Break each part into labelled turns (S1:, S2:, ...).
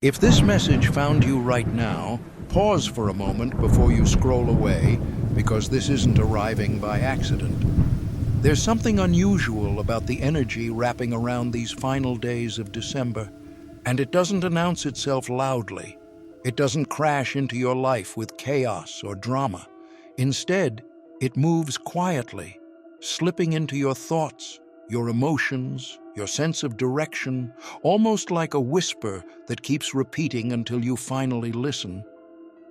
S1: If this message found you right now, pause for a moment before you scroll away, because this isn't arriving by accident. There's something unusual about the energy wrapping around these final days of December, and it doesn't announce itself loudly. It doesn't crash into your life with chaos or drama. Instead, it moves quietly, slipping into your thoughts, your emotions, your sense of direction, almost like a whisper that keeps repeating until you finally listen.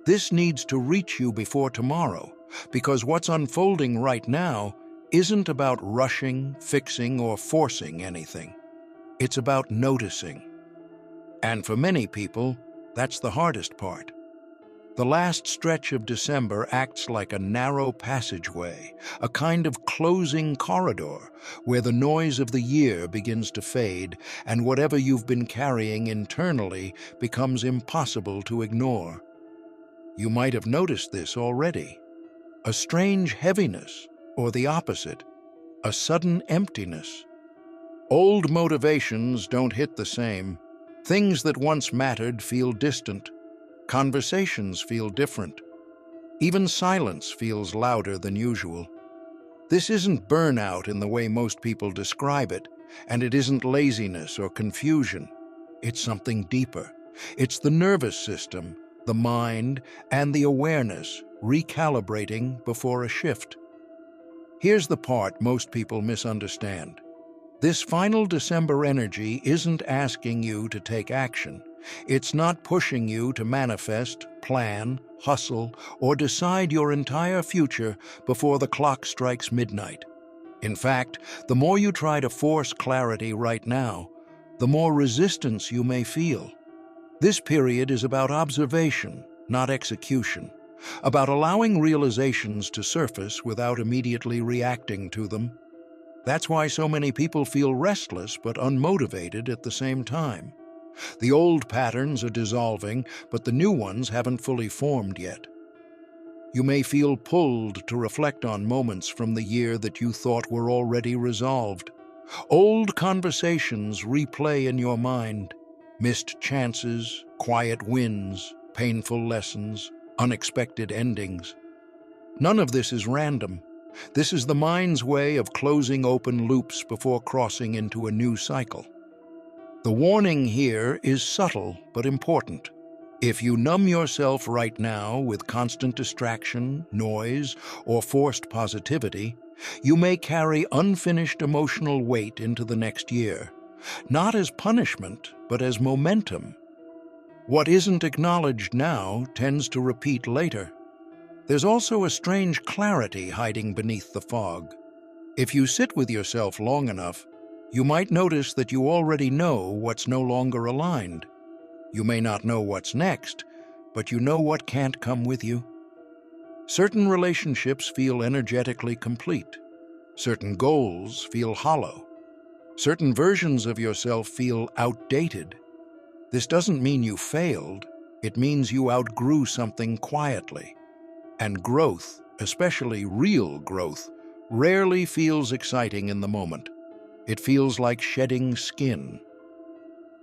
S1: This needs to reach you before tomorrow, because what's unfolding right now isn't about rushing, fixing, or forcing anything. It's about noticing. And for many people, that's the hardest part. The last stretch of December acts like a narrow passageway, a kind of closing corridor where the noise of the year begins to fade and whatever you've been carrying internally becomes impossible to ignore. You might have noticed this already. A strange heaviness, or the opposite, a sudden emptiness. Old motivations don't hit the same. Things that once mattered feel distant. Conversations feel different. Even silence feels louder than usual. This isn't burnout in the way most people describe it, and it isn't laziness or confusion. It's something deeper. It's the nervous system, the mind, and the awareness recalibrating before a shift. Here's the part most people misunderstand. This final December energy isn't asking you to take action. It's not pushing you to manifest, plan, hustle, or decide your entire future before the clock strikes midnight. In fact, the more you try to force clarity right now, the more resistance you may feel. This period is about observation, not execution, about allowing realizations to surface without immediately reacting to them. That's why so many people feel restless but unmotivated at the same time. The old patterns are dissolving, but the new ones haven't fully formed yet. You may feel pulled to reflect on moments from the year that you thought were already resolved. Old conversations replay in your mind. Missed chances, quiet wins, painful lessons, unexpected endings. None of this is random. This is the mind's way of closing open loops before crossing into a new cycle. The warning here is subtle but important. If you numb yourself right now with constant distraction, noise, or forced positivity, you may carry unfinished emotional weight into the next year, not as punishment, but as momentum. What isn't acknowledged now tends to repeat later. There's also a strange clarity hiding beneath the fog. If you sit with yourself long enough, you might notice that you already know what's no longer aligned. You may not know what's next, but you know what can't come with you. Certain relationships feel energetically complete. Certain goals feel hollow. Certain versions of yourself feel outdated. This doesn't mean you failed. It means you outgrew something quietly. And growth, especially real growth, rarely feels exciting in the moment. It feels like shedding skin.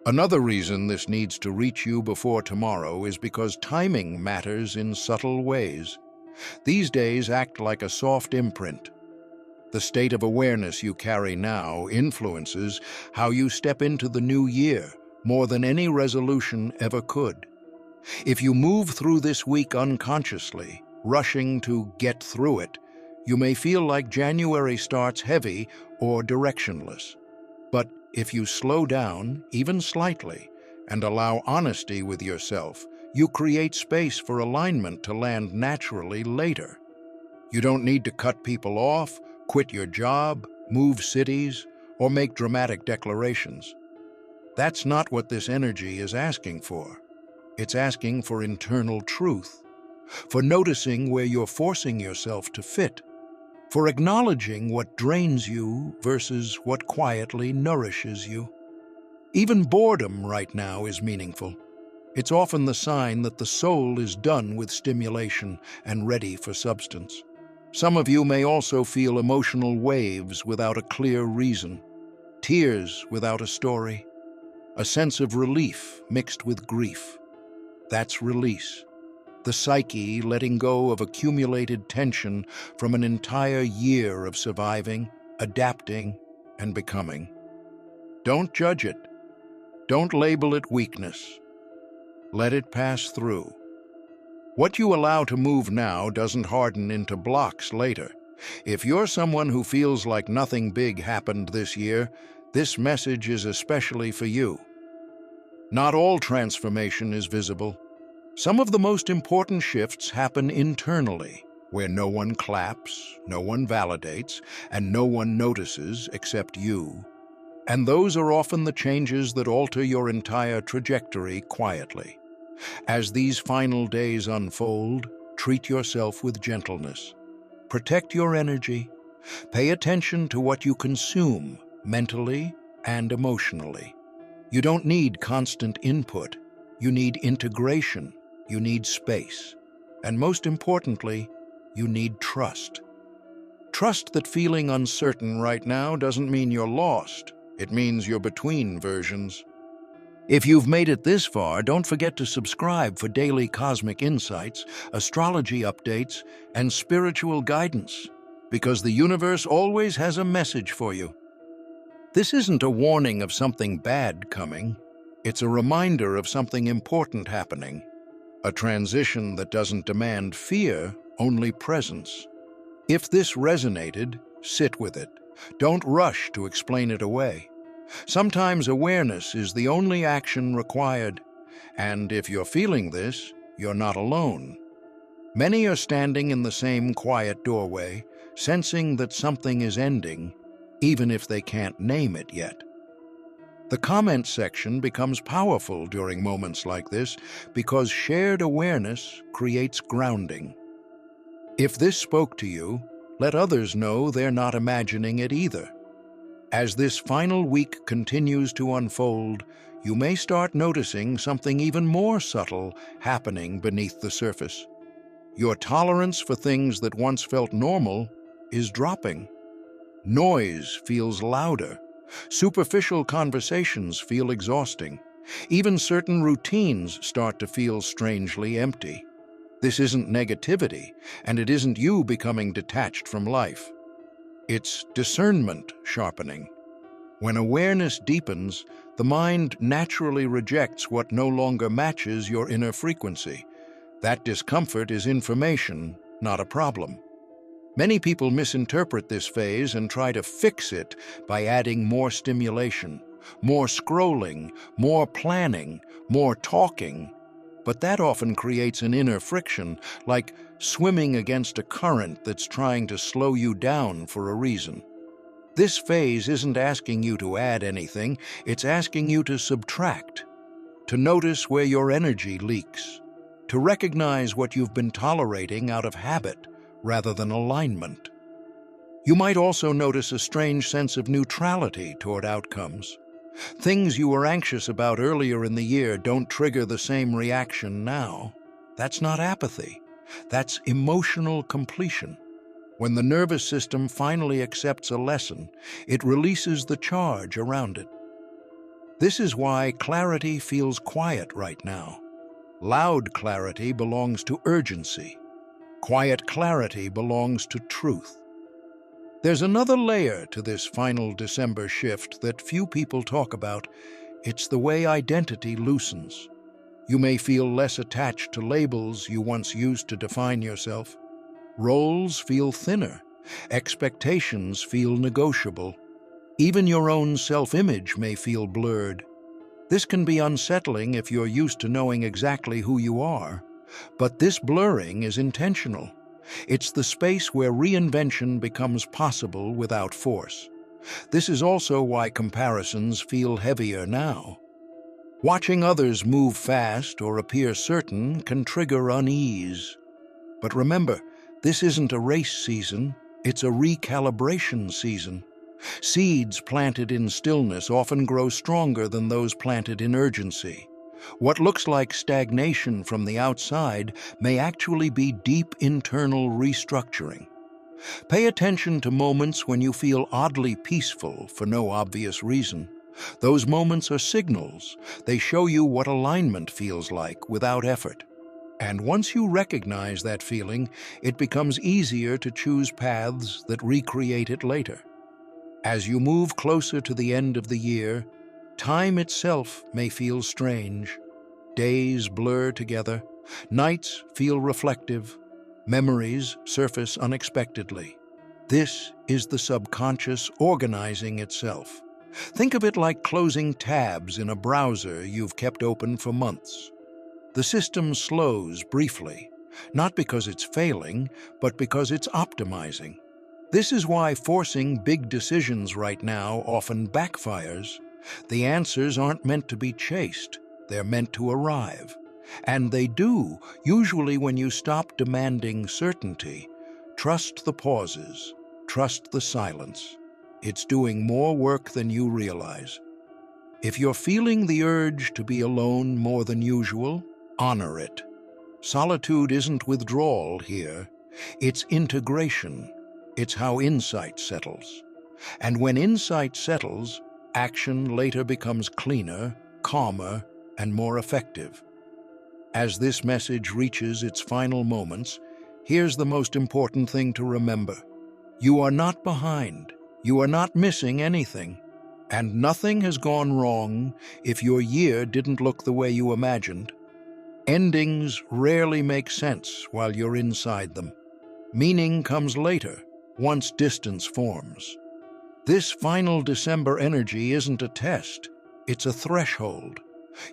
S1: Another reason this needs to reach you before tomorrow is because timing matters in subtle ways. These days act like a soft imprint. The state of awareness you carry now influences how you step into the new year more than any resolution ever could. If you move through this week unconsciously, rushing to get through it, you may feel like January starts heavy or directionless. But if you slow down, even slightly, and allow honesty with yourself, you create space for alignment to land naturally later. You don't need to cut people off, quit your job, move cities, or make dramatic declarations. That's not what this energy is asking for. It's asking for internal truth, for noticing where you're forcing yourself to fit, for acknowledging what drains you versus what quietly nourishes you. Even boredom right now is meaningful. It's often the sign that the soul is done with stimulation and ready for substance. Some of you may also feel emotional waves without a clear reason, tears without a story, a sense of relief mixed with grief. That's release. The psyche letting go of accumulated tension from an entire year of surviving, adapting, and becoming. Don't judge it. Don't label it weakness. Let it pass through. What you allow to move now doesn't harden into blocks later. If you're someone who feels like nothing big happened this year, this message is especially for you. Not all transformation is visible. Some of the most important shifts happen internally, where no one claps, no one validates, and no one notices except you. And those are often the changes that alter your entire trajectory quietly. As these final days unfold, treat yourself with gentleness. Protect your energy. Pay attention to what you consume mentally and emotionally. You don't need constant input. You need integration. You need space. And most importantly, you need trust. Trust that feeling uncertain right now doesn't mean you're lost. It means you're between versions. If you've made it this far, don't forget to subscribe for daily cosmic insights, astrology updates, and spiritual guidance, because the universe always has a message for you. This isn't a warning of something bad coming. It's a reminder of something important happening. A transition that doesn't demand fear, only presence. If this resonated, sit with it. Don't rush to explain it away. Sometimes awareness is the only action required, and if you're feeling this, you're not alone. Many are standing in the same quiet doorway, sensing that something is ending, even if they can't name it yet. The comment section becomes powerful during moments like this because shared awareness creates grounding. If this spoke to you, let others know they're not imagining it either. As this final week continues to unfold, you may start noticing something even more subtle happening beneath the surface. Your tolerance for things that once felt normal is dropping. Noise feels louder. Superficial conversations feel exhausting. Even certain routines start to feel strangely empty. This isn't negativity, and it isn't you becoming detached from life. It's discernment sharpening. When awareness deepens, the mind naturally rejects what no longer matches your inner frequency. That discomfort is information, not a problem. Many people misinterpret this phase and try to fix it by adding more stimulation, more scrolling, more planning, more talking. But that often creates an inner friction, like swimming against a current that's trying to slow you down for a reason. This phase isn't asking you to add anything, it's asking you to subtract, to notice where your energy leaks, to recognize what you've been tolerating out of habit rather than alignment. You might also notice a strange sense of neutrality toward outcomes. Things you were anxious about earlier in the year don't trigger the same reaction now. That's not apathy. That's emotional completion. When the nervous system finally accepts a lesson, it releases the charge around it. This is why clarity feels quiet right now. Loud clarity belongs to urgency. Quiet clarity belongs to truth. There's another layer to this final December shift that few people talk about. It's the way identity loosens. You may feel less attached to labels you once used to define yourself. Roles feel thinner. Expectations feel negotiable. Even your own self-image may feel blurred. This can be unsettling if you're used to knowing exactly who you are. But this blurring is intentional. It's the space where reinvention becomes possible without force. This is also why comparisons feel heavier now. Watching others move fast or appear certain can trigger unease. But remember, this isn't a race season, it's a recalibration season. Seeds planted in stillness often grow stronger than those planted in urgency. What looks like stagnation from the outside may actually be deep internal restructuring. Pay attention to moments when you feel oddly peaceful for no obvious reason. Those moments are signals. They show you what alignment feels like without effort. And once you recognize that feeling, it becomes easier to choose paths that recreate it later. As you move closer to the end of the year, time itself may feel strange. Days blur together, nights feel reflective, memories surface unexpectedly. This is the subconscious organizing itself. Think of it like closing tabs in a browser you've kept open for months. The system slows briefly, not because it's failing, but because it's optimizing. This is why forcing big decisions right now often backfires. The answers aren't meant to be chased, they're meant to arrive. And they do, usually when you stop demanding certainty. Trust the pauses, trust the silence. It's doing more work than you realize. If you're feeling the urge to be alone more than usual, honor it. Solitude isn't withdrawal here, it's integration. It's how insight settles. And when insight settles, action later becomes cleaner, calmer, and more effective. As this message reaches its final moments, here's the most important thing to remember. You are not behind. You are not missing anything. And nothing has gone wrong if your year didn't look the way you imagined. Endings rarely make sense while you're inside them. Meaning comes later, once distance forms. This final December energy isn't a test, it's a threshold.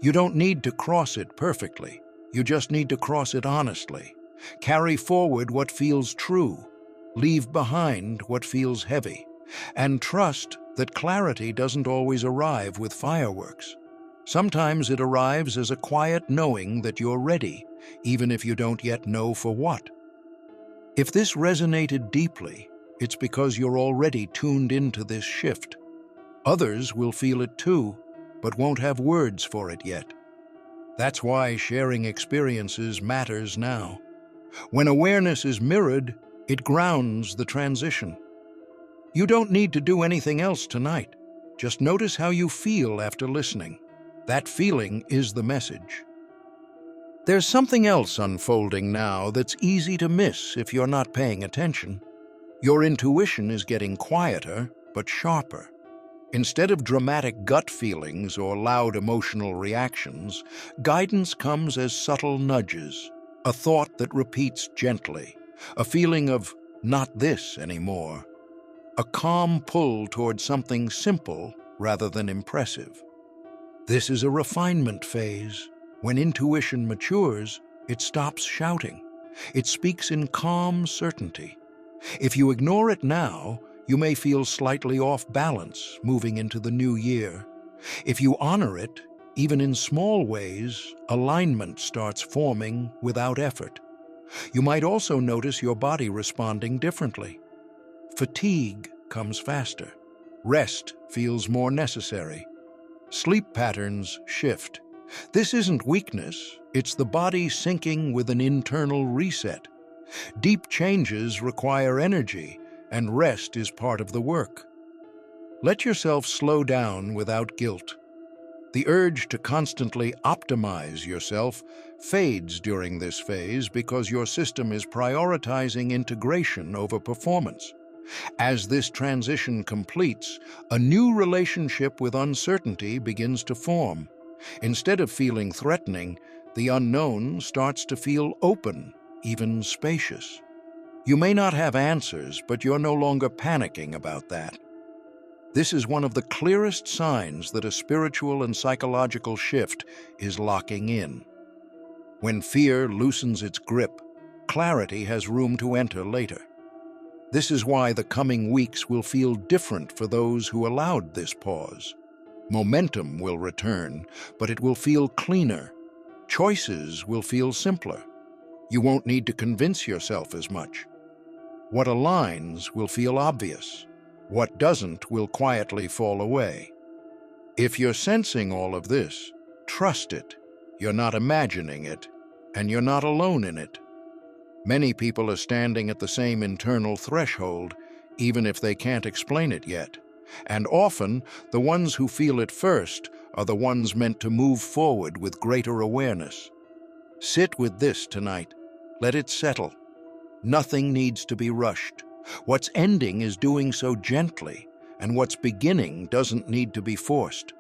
S1: You don't need to cross it perfectly, you just need to cross it honestly. Carry forward what feels true, leave behind what feels heavy, and trust that clarity doesn't always arrive with fireworks. Sometimes it arrives as a quiet knowing that you're ready, even if you don't yet know for what. If this resonated deeply, it's because you're already tuned into this shift. Others will feel it too, but won't have words for it yet. That's why sharing experiences matters now. When awareness is mirrored, it grounds the transition. You don't need to do anything else tonight. Just notice how you feel after listening. That feeling is the message. There's something else unfolding now that's easy to miss if you're not paying attention. Your intuition is getting quieter, but sharper. Instead of dramatic gut feelings or loud emotional reactions, guidance comes as subtle nudges, a thought that repeats gently, a feeling of not this anymore, a calm pull toward something simple rather than impressive. This is a refinement phase. When intuition matures, it stops shouting. It speaks in calm certainty. If you ignore it now, you may feel slightly off balance moving into the new year. If you honor it, even in small ways, alignment starts forming without effort. You might also notice your body responding differently. Fatigue comes faster. Rest feels more necessary. Sleep patterns shift. This isn't weakness, it's the body syncing with an internal reset. Deep changes require energy, and rest is part of the work. Let yourself slow down without guilt. The urge to constantly optimize yourself fades during this phase because your system is prioritizing integration over performance. As this transition completes, a new relationship with uncertainty begins to form. Instead of feeling threatening, the unknown starts to feel open, even spacious. You may not have answers, but you're no longer panicking about that. This is one of the clearest signs that a spiritual and psychological shift is locking in. When fear loosens its grip, clarity has room to enter later. This is why the coming weeks will feel different for those who allowed this pause. Momentum will return, but it will feel cleaner. Choices will feel simpler. You won't need to convince yourself as much. What aligns will feel obvious. What doesn't will quietly fall away. If you're sensing all of this, trust it. You're not imagining it, and you're not alone in it. Many people are standing at the same internal threshold, even if they can't explain it yet. And often, the ones who feel it first are the ones meant to move forward with greater awareness. Sit with this tonight. Let it settle. Nothing needs to be rushed. What's ending is doing so gently, and what's beginning doesn't need to be forced.